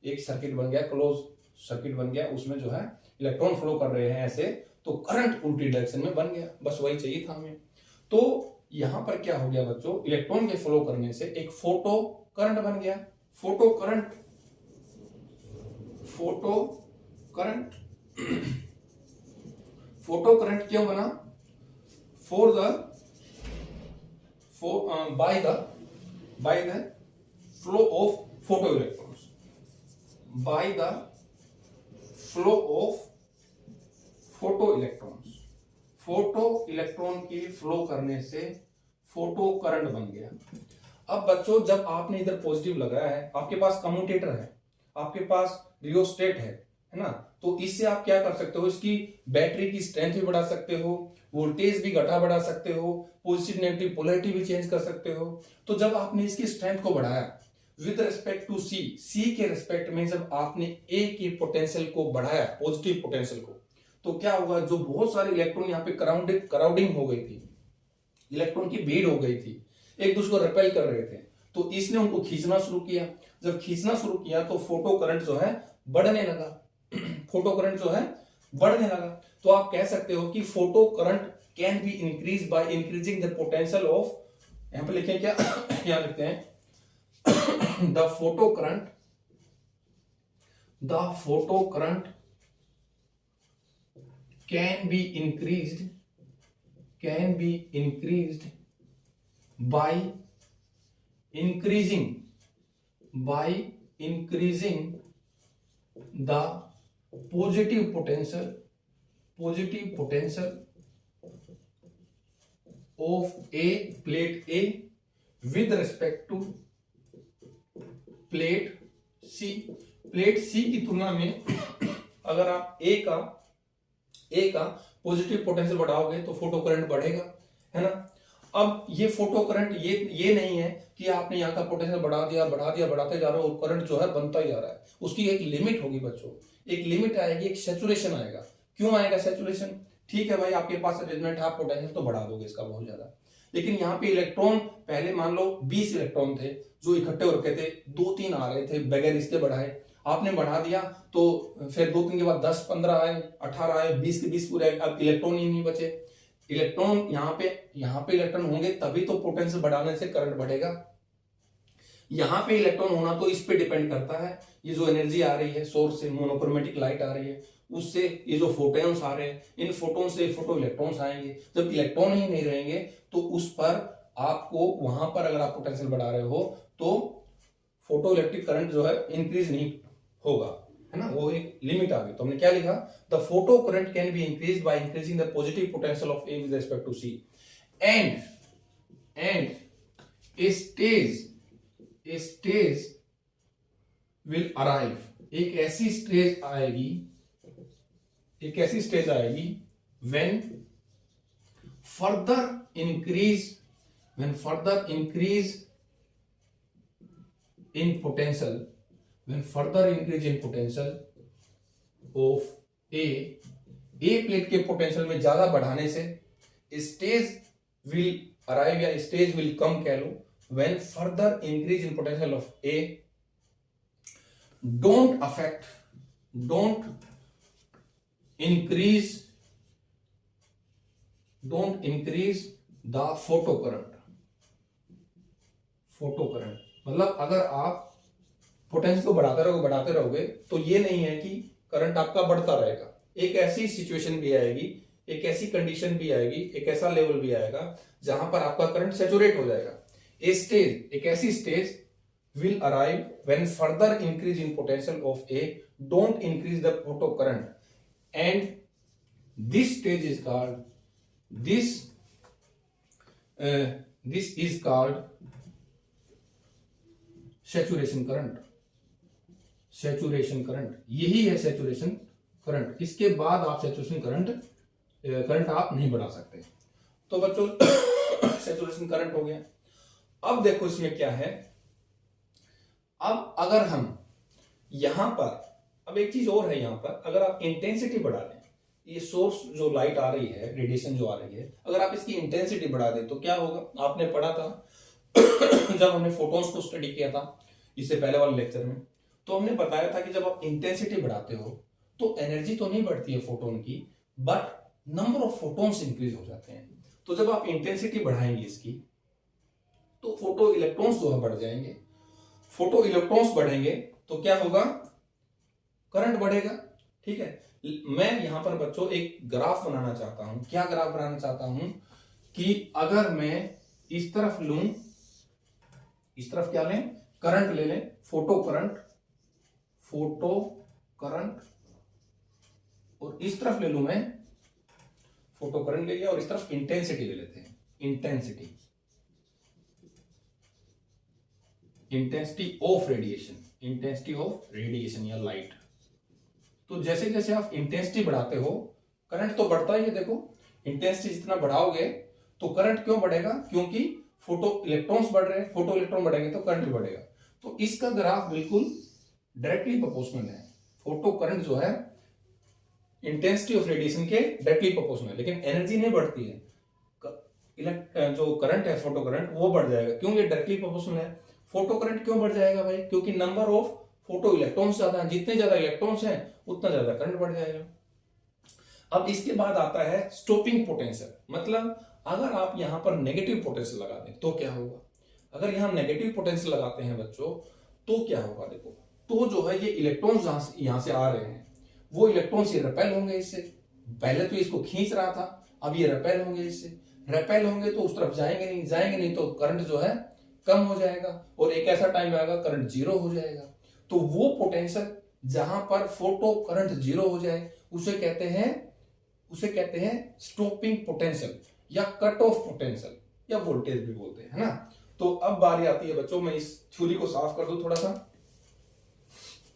एक सर्किट बन गया, क्लोज सर्किट बन गया, उसमें जो है इलेक्ट्रॉन फ्लो कर रहे हैं ऐसे, तो करंट उल्टी डायरेक्शन में बन गया, बस वही चाहिए था हमें। तो यहां पर क्या हो गया बच्चों, इलेक्ट्रॉन के फ्लो करने से एक फोटो करंट बन गया, photo current, photo current. Photo current क्यों बना, by the flow of photo electrons, by the flow of photo electrons. Photo electron के फ्लो करने से फोटो करंट बन गया। अब बच्चों जब आपने इधर पॉजिटिव लगाया है, आपके पास कम्यूटेटर है, आपके पास रियोस्टेट है ना, तो इससे आप क्या कर सकते हो, इसकी बैटरी की स्ट्रेंथ भी बढ़ा सकते हो, वोल्टेज भी घटा बढ़ा सकते हो, पॉजिटिव नेगेटिव पोलैरिटी भी चेंज कर सकते हो। तो जब आपने इसकी स्ट्रेंथ को बढ़ाया विद रिस्पेक्ट टू सी के रिस्पेक्ट में जब आपने ए के पोटेंशियल को बढ़ाया, पॉजिटिव पोटेंशियल को, तो क्या होगा, जो बहुत सारे इलेक्ट्रॉन यहाँ पे क्राउडिंग हो गई थी, इलेक्ट्रॉन की भीड़ हो गई थी, एक दूसरे को रिपेल कर रहे थे, तो इसने उनको खींचना शुरू किया। जब खींचना शुरू किया तो फोटो करंट जो है बढ़ने लगा। फोटो करंट जो है बढ़ने लगा। तो आप कह सकते हो कि photo current can be increase by increasing the potential of, यहां पे लिखें क्या, यहां लिखते हैं the photo current can B increased by increasing the positive potential of a plate A with respect to plate C। Plate C की तुलना में अगर आप A का पॉजिटिव पोटेंशियल बढ़ाओगे तो फोटो करंट बढ़ेगा, है ना। अब ये फोटो करंट ये नहीं है कि आपने यहाँ का पोटेंशियल बढ़ाते जा रहे हो और करंट जो है बनता ही जा रहा है। उसकी एक लिमिट होगी बच्चों, एक लिमिट आएगी, एक सैचुरेशन आएगा। क्यों आएगा सैचुरेशन? ठीक है भाई, आपके पास अरेंजमेंट है, आप पोटेंशियल तो बढ़ा दोगे इसका बहुत ज्यादा, लेकिन यहाँ पे इलेक्ट्रॉन, पहले मान लो 20 इलेक्ट्रॉन थे जो इकट्ठे हो रखे थे, 2-3 आ रहे थे बगैर इसके बढ़ाए, आपने बढ़ा दिया तो फिर 2-3 के बाद 10-15 आए, 18 आए, 20 के 20 पूरे, अब इलेक्ट्रॉन ही नहीं बचे। इलेक्ट्रॉन यहाँ पे इलेक्ट्रॉन होंगे तभी तो पोटेंशियल बढ़ाने से करंट बढ़ेगा। यहाँ पे इलेक्ट्रॉन होना तो इस पे डिपेंड करता है, ये जो एनर्जी आ रही है सोर्स से, मोनोक्रोमेटिक लाइट आ रही है, उससे ये जो फोटोन्स आ रहे हैं, इन फोटोन से फोटो इलेक्ट्रॉन्स आएंगे। जब इलेक्ट्रॉन ही नहीं रहेंगे तो उस पर आपको, वहां पर अगर आप पोटेंशियल बढ़ा रहे हो तो फोटो इलेक्ट्रिक करंट जो है इंक्रीज नहीं होगा, है ना, वो एक लिमिट आ गई। तो हमने क्या लिखा, the photo current can be increase by increasing the positive potential of A with respect to C and a stage will arrive. एक ऐसी स्टेज आएगी when further increase in potential of A plate के पोटेंशियल में ज्यादा बढ़ाने से stage will arrive या स्टेज विल कम कह लो, when further increase in potential of A don't increase the photo current। मतलब अगर आप पोटेंशियल को बढ़ाते रहोगे तो ये नहीं है कि करंट आपका बढ़ता रहेगा। एक ऐसी सिचुएशन भी आएगी, एक ऐसी कंडीशन भी आएगी, एक ऐसा लेवल भी आएगा जहां पर आपका करंट सैचुरेट हो जाएगा। एक ऐसी stage will arrive when further increase in potential of A don't increase the photo current, and this stage is called this is called saturation current। यही है सैचुरेशन करंट। इसके बाद आप सैचुरेशन करंट आप नहीं बढ़ा सकते। तो बच्चों सैचुरेशन करंट हो गया। अब देखो इसमें क्या है, अब अगर हम यहां पर, अब एक चीज और है, यहां पर अगर आप इंटेंसिटी बढ़ा दें, ये सोर्स जो लाइट आ रही है, रेडिएशन जो आ रही है, अगर आप इसकी इंटेंसिटी बढ़ा दें तो क्या होगा। आपने पढ़ा था जब हमने फोटॉन्स को स्टडी किया था इससे पहले वाले लेक्चर में, तो हमने बताया था कि जब आप इंटेंसिटी बढ़ाते हो तो एनर्जी तो नहीं बढ़ती है फोटोन की, but number of photons increase हो जाते हैं। तो जब आप इंटेंसिटी बढ़ाएंगे इसकी तो फोटो इलेक्ट्रॉन्स जो है बढ़ जाएंगे। फोटो इलेक्ट्रॉन्स बढ़ेंगे तो क्या होगा, करंट बढ़ेगा। ठीक है, मैं यहां पर बच्चों एक ग्राफ बनाना चाहता हूं। क्या ग्राफ बनाना चाहता हूं कि अगर मैं इस तरफ लूं, इस तरफ क्या लें, करंट ले लें, फोटो करंट और इस तरफ ले लूं मैं फोटो करंट ले लिया, और इस तरफ इंटेंसिटी ले लेते हैं, intensity of radiation, intensity of radiation या लाइट। तो जैसे जैसे आप इंटेंसिटी बढ़ाते हो करंट तो बढ़ता ही है। देखो इंटेंसिटी जितना बढ़ाओगे तो करंट क्यों बढ़ेगा, क्योंकि फोटो इलेक्ट्रॉन्स बढ़ रहे हैं, फोटो इलेक्ट्रॉन बढ़ेंगे तो करंट भी बढ़ेगा। तो इसका ग्राफ बिल्कुल डायरेक्टली प्रोपोर्शनल है। फोटो करंट जो है इंटेंसिटी ऑफ रेडिएशन के डायरेक्टली प्रोपोर्शनल है, लेकिन एनर्जी नहीं बढ़ती है। जो करंट है फोटो करंट वो बढ़ जाएगा, क्यों, ये डायरेक्टली प्रोपोर्शनल है। फोटो करंट क्यों बढ़ जाएगा भाई, क्योंकि नंबर ऑफ फोटो इलेक्ट्रॉन्स ज्यादा है, जितने ज्यादा इलेक्ट्रॉन्स हैं उतना ज्यादा करंट बढ़ जाएगा। अब इसके बाद आता है स्टॉपिंग पोटेंशियल, मतलब अगर आप यहां पर नेगेटिव पोटेंशियल लगा दें तो क्या होगा। अगर यहां नेगेटिव पोटेंशियल लगाते हैं बच्चों तो क्या होगा, देखो तो जो है ये इलेक्ट्रॉन्स यहां से आ रहे हैं, वो इलेक्ट्रॉन्स ये रिपेल होंगे इससे। पहले तो इसको खींच रहा था, अब ये रिपेल होंगे इससे। रिपेल होंगे तो उस तरफ जाएंगे नहीं तो करंट जो है कम हो जाएगा, और एक ऐसा टाइम आएगा करंट जीरो हो जाएगा। तो वो पोटेंशियल जहां पर फोटो करंट जीरो हो जाए उसे कहते हैं स्टॉपिंग पोटेंशियल या कट ऑफ पोटेंशियल या वोल्टेज भी बोलते हैं, है ना। तो अब बारी आती है बच्चों, मैं इस थ्योरी को साफ कर दूं, थोड़ा सा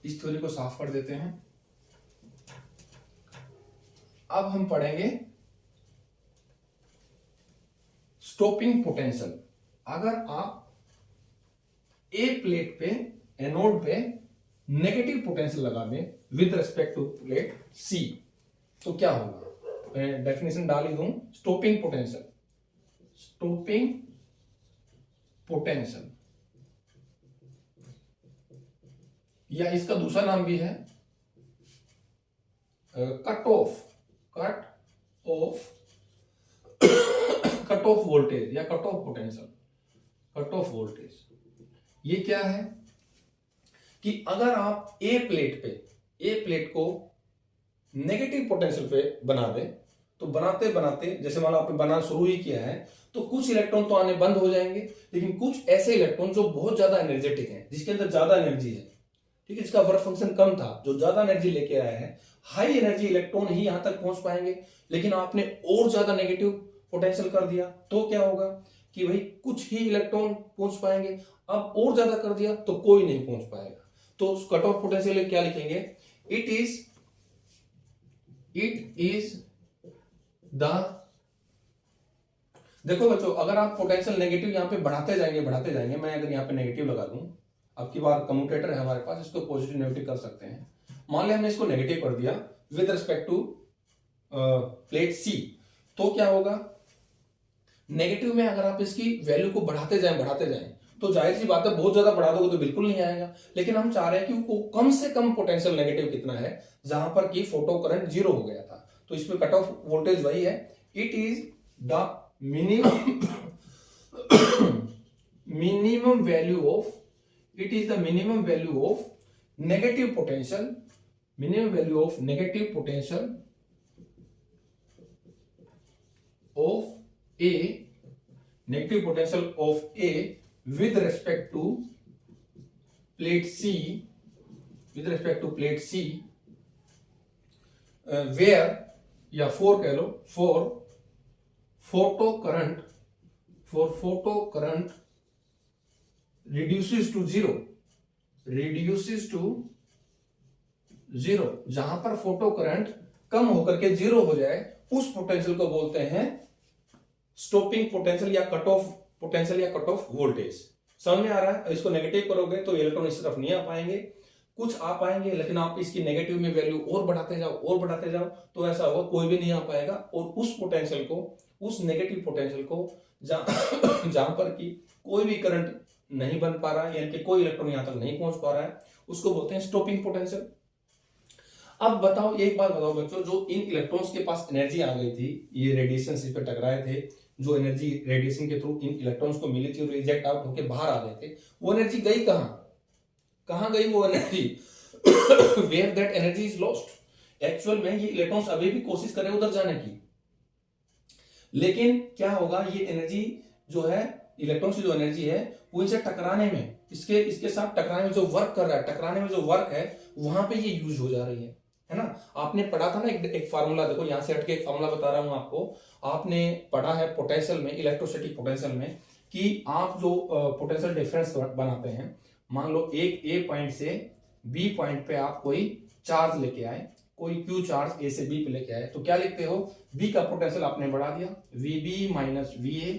इस थ्योरी को साफ कर देते हैं। अब हम पढ़ेंगे स्टॉपिंग पोटेंशियल। अगर आप ए प्लेट पे, एनोड पे नेगेटिव पोटेंशियल लगा दें विद रिस्पेक्ट टू प्लेट सी तो क्या होगा। मैं डेफिनेशन डाल ही दूं, स्टॉपिंग पोटेंशियल या इसका दूसरा नाम भी है कट ऑफ वोल्टेज या cut off potential, cut off voltage. ये क्या है कि अगर आप ए प्लेट को नेगेटिव पोटेंशियल पे बना दें तो बनाते बनाते, जैसे मान लो आपने बनाना शुरू ही किया है, तो कुछ इलेक्ट्रॉन तो आने बंद हो जाएंगे, लेकिन कुछ ऐसे इलेक्ट्रॉन जो बहुत ज्यादा एनर्जेटिक हैं, जिसके अंदर ज्यादा एनर्जी है, ठीक है, जिसका वर्क फंक्शन कम था, जो ज्यादा एनर्जी लेके आया है, हाई एनर्जी इलेक्ट्रॉन ही यहां तक पहुंच पाएंगे। लेकिन आपने और ज्यादा नेगेटिव पोटेंशियल कर दिया तो क्या होगा कि भाई कुछ ही इलेक्ट्रॉन पहुंच पाएंगे। अब और ज्यादा कर दिया तो कोई नहीं पहुंच पाएगा। तो कट ऑफ पोटेंशियल क्या लिखेंगे, इट इज द, देखो बच्चों अगर आप पोटेंशियल नेगेटिव यहां पे बढ़ाते जाएंगे, मैं अगर यहां पे नेगेटिव लगा दूं, अब की बार कम्यूटेटर है हमारे पास, इसको पॉजिटिव नेगेटिव कर सकते हैं। मान लिया हमने इसको नेगेटिव कर दिया विद रिस्पेक्ट टू प्लेट सी, तो क्या होगा, नेगेटिव में अगर आप इसकी वैल्यू को बढ़ाते जाएं तो जाहिर सी बात है बहुत ज्यादा बढ़ा दोगे तो बिल्कुल नहीं आएगा। लेकिन हम चाह रहे हैं कि वो कम से कम पोटेंशियल नेगेटिव कितना है जहां पर कि फोटो करंट जीरो हो गया था। तो इसमें कट ऑफ वोल्टेज वही है, it is the minimum value of negative potential, of A with respect to plate C, where या for कह लो, for photo current reduces to zero, जहां पर फोटो करंट कम होकर के जीरो हो जाए उस पोटेंशियल को बोलते हैं स्टॉपिंग पोटेंशियल या कट ऑफ पोटेंशियल या कट ऑफ वोल्टेज। समझ में आ रहा है। इसको नेगेटिव करोगे तो इलेक्ट्रॉन इस तरफ नहीं आ पाएंगे, कुछ आ पाएंगे, लेकिन आप इसकी नेगेटिव में वैल्यू और बढ़ाते जाओ तो ऐसा होगा कोई भी नहीं आ पाएगा। और उस पोटेंशियल को, उस नेगेटिव पोटेंशियल को जहां पर कि कोई भी करंट नहीं बन पा रहा है, यानी कि कोई इलेक्ट्रॉन यहां तक नहीं पहुंच पा रहा है, उसको बोलते हैं स्टॉपिंग पोटेंशियल। अब बताओ, एक बात बताओ बच्चों, जो इन इलेक्ट्रॉन्स के पास एनर्जी आ गई थी, ये रेडिएशन से टकराए थे, जो एनर्जी रेडिएशन के थ्रू इन इलेक्ट्रॉन्स को मिली थी और रिजेक्ट आउट होकर बाहर आ गए थे, वो एनर्जी गई कहां गई वो energy where that energy is lost. Actual में ये इलेक्ट्रॉन्स अभी भी कोशिश कर रहे हैं उधर जाने की, लेकिन क्या होगा, ये एनर्जी जो है, इलेक्ट्रॉन्स की जो एनर्जी है वो इनसे टकराने में, इसके साथ टकराने में जो वर्क कर रहा है, टकराने में जो वर्क है वहां पे ये यूज हो जा रही है। है ना। आपने पढ़ा था ना एक फार्मूला, देखो यहाँ से हटके एक फार्मूला बता रहा हूं आपको। आपने पढ़ा है पोटेंशियल में, इलेक्ट्रोस्टैटिक पोटेंशियल में, कि आप जो पोटेंशियल डिफरेंस बनाते हैं, मान लो एक ए पॉइंट से बी पॉइंट पे आप कोई चार्ज लेके आए, कोई क्यू चार्ज ए से बी पे लेके आए, तो क्या लिखते हो, बी का पोटेंशियल आपने बढ़ा दिया, V B minus V A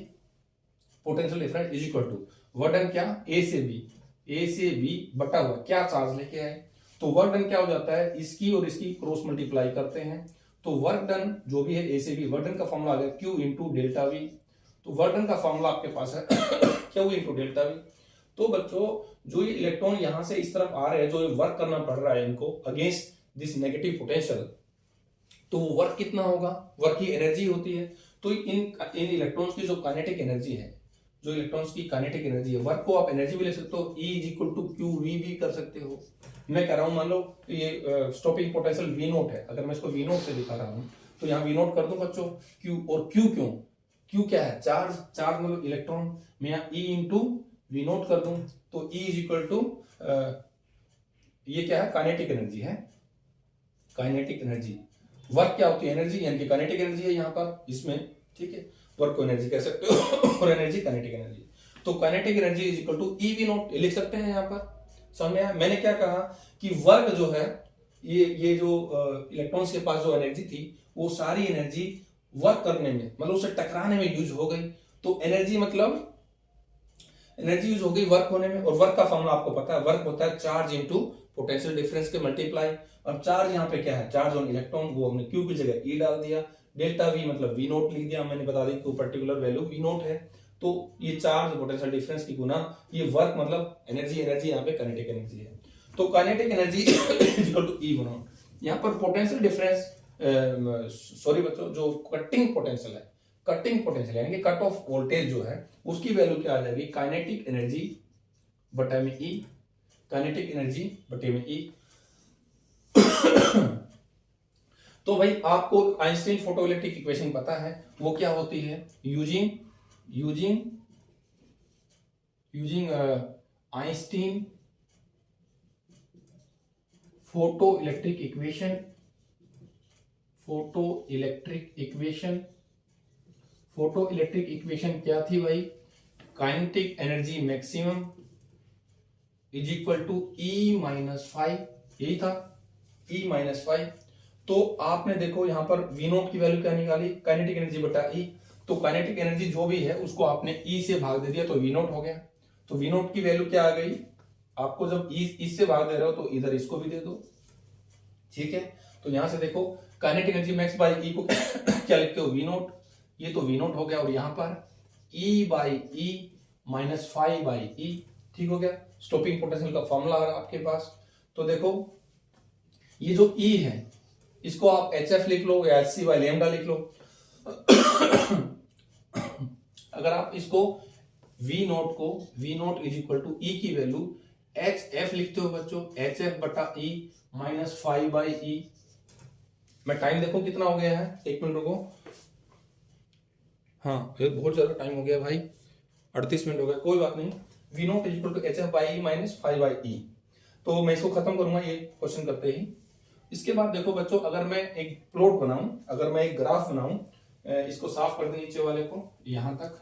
potential difference is equal to work done, क्या ए से बी बटा हुआ क्या चार्ज लेके आए, तो वर्क डन क्या हो जाता है, इसकी और इसकी क्रॉस मल्टीप्लाई करते हैं, तो वर्क डन जो भी है ए से बी, वर्क डन का फॉर्मूला आ गया क्यू इंटू डेल्टा वी, तो वर्क डन का फॉर्मूला आपके पास है क्यू इंटू डेल्टा वी। तो बच्चों जो ये इलेक्ट्रॉन यहां से इस तरफ आ रहे हैं, जो ये वर्क करना पड़ रहा है इनको अगेंस्ट दिस नेगेटिव पोटेंशियल, तो वर्क कितना होगा, वर्क की एनर्जी होती है। तो इन इलेक्ट्रॉन्स की जो काइनेटिक एनर्जी है, जो इलेक्ट्रॉन्स की काइनेटिक एनर्जी है, वर्क को आप एनर्जी भी ले सकते हो, E is equal to Q V भी कर सकते हो। मैं कह रहा हूं मान लो ये स्टॉपिंग पोटेंशियल वी नोट है, अगर मैं इसको वी नोट से दिखा रहा हूं तो यहाँ वी नोट कर दूं बच्चों क्यू, और क्यू क्यों, क्यू क्या है, चार्ज, चार्ज मतलब इलेक्ट्रॉन, मैं यहाँ E इंटू वी नोट कर दूं, तो E इज इक्वल टू ये क्या है, काइनेटिक एनर्जी है, काइनेटिक एनर्जी। वर्क क्या होती है, एनर्जी, यानी कि काइनेटिक एनर्जी है यहाँ पर इसमें, ठीक है, वर्क को एनर्जी कह सकते हो और एनर्जी काइनेटिक एनर्जी, तो kinetic energy is equal to E V naught लिख सकते हैं यहाँ पर। समझ में आया, मैंने क्या कहा कि वर्क जो है, ये जो इलेक्ट्रॉन्स के पास जो एनर्जी थी, वो सारी एनर्जी वर्क करने में, मतलब उसे टकराने में यूज हो गई, तो एनर्जी मतलब एनर्जी यूज हो गई वर्क होने में, और वर्क का फॉर्मूला आपको पता है, वर्क होता है चार्ज इनटू पोटेंशियल डिफरेंस के मल्टीप्लाई। अब चार्ज यहाँ पे क्या है, चार्ज ऑन इलेक्ट्रॉन, वो हमने क्यू की जगह ई डाल दिया, डेल्टा वी मतलब वी नोट लिख दिया, मैंने बता दी कि पर्टिकुलर वैल्यू वी नोट है, तो ये चार्ज पोटेंशियल डिफरेंस की गुना ये वर्क मतलब एनर्जी, एनर्जी यहाँ पे काइनेटिक एनर्जी है, तो kinetic energy equal to E one. यहाँ पर पोटेंशियल डिफरेंस, सॉरी बच्चों, जो कटिंग पोटेंशियल है, कटिंग पोटेंशियल यानी कि कट ऑफ वोल्टेज जो है, उसकी वैल्यू क्या आ जाएगी, काइनेटिक एनर्जी बटे में ई, काइनेटिक एनर्जी बटे में ई। तो भाई आपको आइंस्टाइन फोटोइलेक्ट्रिक इक्वेशन पता है, वो क्या होती है, using Einstein photoelectric equation, photoelectric equation क्या थी भाई, kinetic energy maximum is equal to E minus five, यही था, ई माइनस फाइव। तो आपने देखो यहाँ पर वी नोट की वैल्यू क्या निकाली, काइनेटिक एनर्जी बटा ई, तो काइनेटिक एनर्जी जो भी है उसको आपने ई से भाग दे दिया, तो वी नोट हो गया, तो वी नोट की वैल्यू क्या आ गई, आपको जब ई इससे भाग दे रहे हो तो इधर इसको भी दे दो, ठीक है। तो यहां से देखो kinetic energy max by E को क्या लिखते हो, वी नोट, ये तो वी नोट हो गया, और यहां पर E by E minus five by E, ठीक हो गया। स्टॉपिंग पोटेंशियल का फॉर्मूला आ रहा है आपके पास, तो देखो ये जो ई है इसको आप एच एफ लिख लो या एच सी बाई लेमडा लिख लो। अगर आप इसको V nought is equal to E की वैल्यू एच एफ लिखते हो बच्चों, एच एफ बटा ई माइनस फाइव बाई ई। मैं टाइम देखो कितना हो गया है, एक मिनट रुको, हाँ बहुत ज्यादा टाइम हो गया भाई, 38 मिनट हो गया, कोई बात नहीं। V nought is equal to H F by E minus five by E, तो मैं इसको खत्म करूंगा ये क्वेश्चन करते ही। इसके बाद देखो बच्चों, अगर मैं एक प्लॉट बनाऊं, अगर मैं एक ग्राफ बनाऊं, इसको साफ कर दे नीचे वाले को, यहां तक,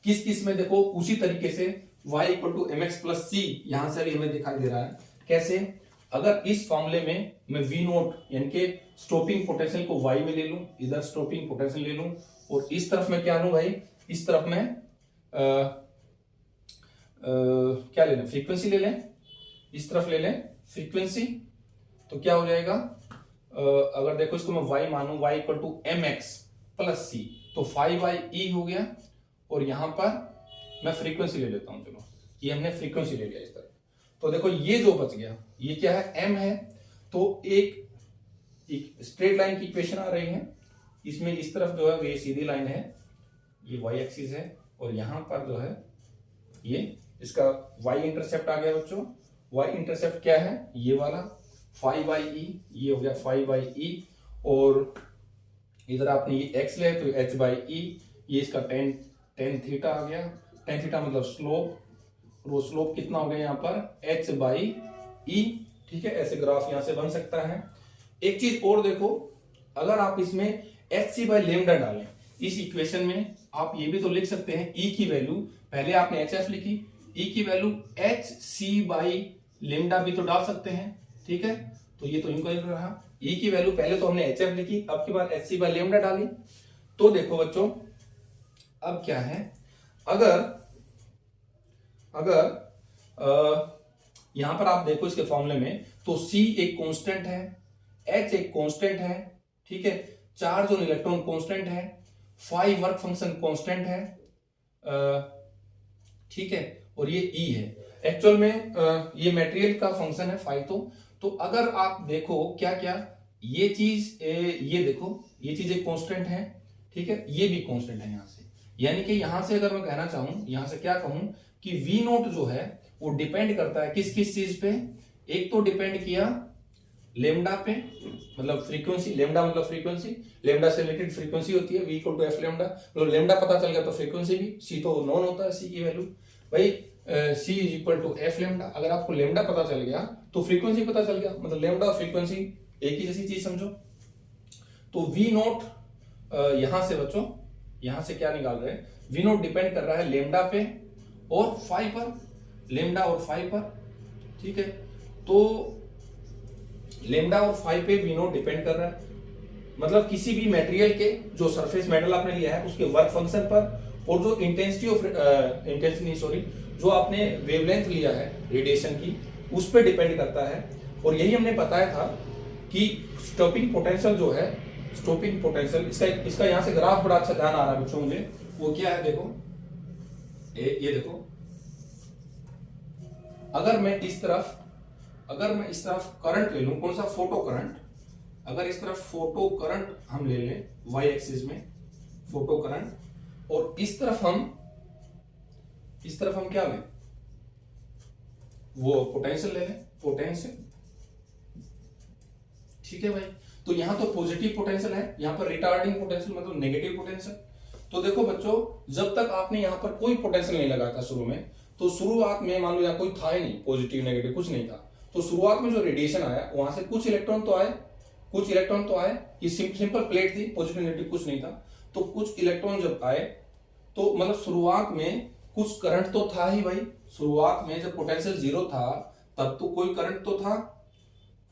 किस किस में देखो उसी तरीके से y equal to M X plus C यहां से भी हमें दिखाई दे रहा है। कैसे, अगर इस फॉर्मूले में मैं वी नोट यानी कि स्टॉपिंग पोटेंशियल को y में ले लूं, इधर स्टॉपिंग पोटेंशियल ले लूं, और इस तरफ मैं क्या लूं भाई, इस तरफ मैं क्या ले लें, फ्रीक्वेंसी ले लें, इस तरफ ले लें फ्रीक्वेंसी, तो क्या हो जाएगा, अगर देखो इसको मैं y मानूं, y equal to M X plus C, तो फाइव बाई ई हो गया, और यहां पर मैं फ्रीक्वेंसी ले लेता हूं, चलो ये हमने फ्रीक्वेंसी ले लिया इस तरह, तो देखो ये जो बच गया ये क्या है, m है, तो एक स्ट्रेट लाइन की इक्वेशन आ रही है, इसमें इस तरफ जो है ये सीधी लाइन है, ये y एक्सिस है, और यहां पर जो है ये इसका y इंटरसेप्ट आ गया बच्चों, y इंटरसेप्ट क्या है, ये वाला 5 बाई ई, ये हो गया 5 बाई ई, और इधर आपने ये x ले तो h बाई ई, ये इसका टेन थीटा आ गया, टेन थीटा मतलब स्लोप, और वो स्लोप कितना हो गया यहाँ पर h बाई ई, ठीक है, ऐसे ग्राफ यहां से बन सकता है। एक चीज और देखो, अगर आप इसमें HC बाई लेमडा डालें इस इक्वेशन में, आप ये भी तो लिख सकते हैं E की वैल्यू, पहले आपने HF लिखी, E की वैल्यू HC बाई लेमडा भी तो डाल सकते हैं। ठीक है, तो ये तो इनक्वाइल रहा। E की वैल्यू पहले तो हमने HF लिखी, अब की बार HC बाई लेमडा डाली। तो देखो बच्चों, अब क्या है, अगर यहां पर आप देखो इसके फॉर्मूले में, तो C एक कांस्टेंट है, H एक कांस्टेंट है, ठीक है, चार्ज ऑन इलेक्ट्रॉन कांस्टेंट है, फाई वर्क फंक्शन कांस्टेंट है, ठीक है, और ये E है। एक्चुअल में ये मटेरियल का फंक्शन है फाई। तो अगर आप देखो क्या क्या, ये चीज ये देखो, ये चीज एक कांस्टेंट है, ठीक है, ये भी कांस्टेंट है यहां से। यानी कि यहां से अगर मैं कहना चाहूं, यहां से क्या कहूं कि V नोट जो है वो डिपेंड करता है किस किस चीज पे। एक तो डिपेंड किया लेमडा पे, मतलब फ्रीक्वेंसी, लेमडा मतलब फ्रीक्वेंसी, लेमडा से रिलेटेड फ्रीक्वेंसी होती है V equal to F lambda, मतलब लेमडा पता चल गया तो फ्रीक्वेंसी भी, C तो नॉन होता है C की वैल्यू, भाई C is equal to F lambda. अगर आपको लेमडा पता चल गया तो फ्रीक्वेंसी पता चल गया, मतलब लेमडा और फ्रीक्वेंसी एक ही जैसी चीज समझो। तो V नोट यहां से बच्चों, यहां से क्या निकाल रहे हैं, V नोट डिपेंड कर रहा है लेमडा पे और फाई पर, लेमडा और फाई पर, ठीक है। तो लेमडा और फाई पे V नोट डिपेंड कर रहा है, मतलब किसी भी मटेरियल के जो सरफेस मेटल आपने लिया है उसके वर्क फंक्शन पर, और जो जो आपने वेवलेंथ लिया है रेडिएशन की, उस पर डिपेंड करता है। और यही हमने बताया था कि स्टॉपिंग पोटेंशियल जो है, स्टॉपिंग पोटेंशियल, इसका यहां से ग्राफ बड़ा अच्छा ध्यान आ रहा है बच्चों मुझे, वो क्या है देखो, ये देखो, अगर मैं इस तरफ करंट ले लूं, कौन सा, फोटो करंट, अगर इस तरफ फोटो करंट हम ले लें वाई एक्सिस में फोटो करंट, और इस तरफ हम क्या लें, वो पोटेंशियल ले लें, पोटेंशियल, ठीक है भाई। तो यहां तो पॉजिटिव पोटेंशियल है, यहां पर रिटार्डिंग पोटेंशियल मतलब नेगेटिव पोटेंशियल। तो देखो बच्चों, जब तक आपने यहां पर कोई पोटेंशियल नहीं लगाया था शुरू में, तो शुरुआत में मान लो यहाँ कोई था ही नहीं, पॉजिटिव नेगेटिव कुछ नहीं था, तो शुरुआत में जो रेडिएशन आया वहां से कुछ इलेक्ट्रॉन तो आए, ये सिंपल प्लेट थी, पॉजिटिव नेगेटिव कुछ नहीं था, तो कुछ इलेक्ट्रॉन जब आए तो मतलब शुरुआत में कुछ करंट तो था ही भाई, शुरुआत में जब पोटेंशियल जीरो था तब तो कोई करंट तो था,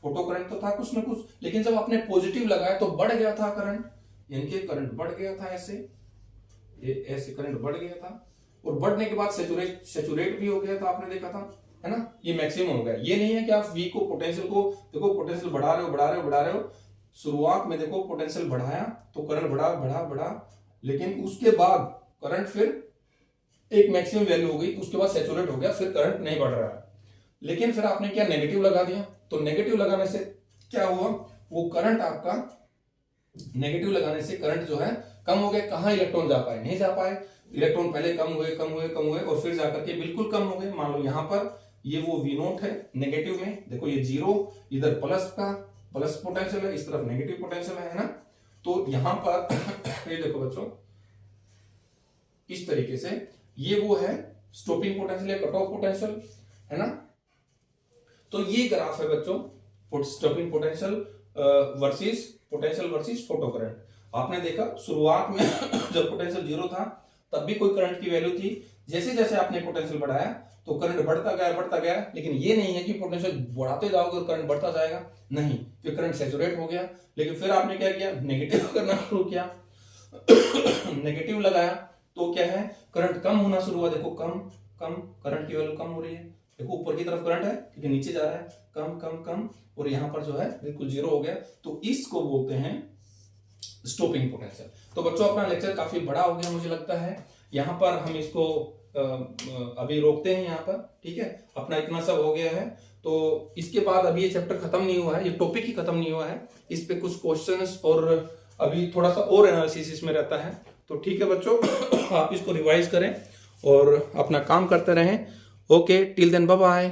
फोटो करंट तो था कुछ ना कुछ, लेकिन जब आपने पॉजिटिव लगाया तो बढ़ गया था करंट, यानी कि करंट बढ़ गया था, ऐसे करंट बढ़ गया था, और बढ़ने के बाद सेचुरेट भी हो गया था, आपने देखा था, है ना, ये मैक्सिमम हो गया। ये नहीं है कि आप V को, पोटेंशियल को देखो, पोटेंशियल बढ़ा रहे हो, शुरुआत में देखो पोटेंशियल बढ़ाया तो करंट बढ़ा, लेकिन उसके बाद करंट फिर एक मैक्सिमम वैल्यू हो गई, उसके बाद सेचुरेट हो गया, फिर करंट नहीं बढ़ रहा है। लेकिन फिर आपने क्या, नेगेटिव लगा दिया, तो नेगेटिव लगाने से क्या हुआ, वो करंट आपका, नेगेटिव लगाने से करंट जो है कम हो गया, कहां इलेक्ट्रॉन जा पाए, नहीं जा पाए, इलेक्ट्रॉन पहले कम हुए और फिर जाकर के बिल्कुल कम हो गए। मान लो यहां पर ये वो V नोट है नेगेटिव में, देखो ये जीरो, इधर प्लस पोटेंशियल है, इस तरफ नेगेटिव पोटेंशियल है ना। तो यहां पर ये देखो बच्चों, इस तरीके से ये वो है स्टॉपिंग पोटेंशियल या कट ऑफ पोटेंशियल, है ना। तो ये ग्राफ है बच्चों, stopping potential versus photo current. आपने देखा शुरुआत में जब पोटेंशियल जीरो था तब भी कोई करंट की वैल्यू थी, जैसे जैसे आपने पोटेंशियल बढ़ाया तो करंट बढ़ता गया, लेकिन ये नहीं है कि पोटेंशियल बढ़ाते जाओगे और करंट बढ़ता जाएगा, नहीं, फिर करंट सैचुरेट हो गया, लेकिन फिर आपने क्या किया, नेगेटिव करना शुरू किया नेगेटिव लगाया तो क्या है, करंट कम होना शुरू हुआ, देखो कम करंट की वैल्यू कम हो रही है, देखो ऊपर की तरफ करंट है लेकिन नीचे जा रहा है कम, और यहां पर जो है बिल्कुल जीरो हो गया, तो इसको बोलते हैं स्टॉपिंग पोटेंशियल। तो बच्चों अपना लेक्चर काफी बड़ा हो गया मुझे लगता है, यहाँ पर हम इसको अभी रोकते हैं यहाँ पर, ठीक है, अपना इतना सब हो गया है। तो इसके बाद अभी ये चैप्टर खत्म नहीं हुआ है, ये टॉपिक ही खत्म नहीं हुआ है, इस पे कुछ क्वेश्चंस और अभी थोड़ा सा और एनालिसिस इसमें रहता है। तो ठीक है बच्चों, आप इसको रिवाइज करें और अपना काम करते रहें। Okay, till then bye bye.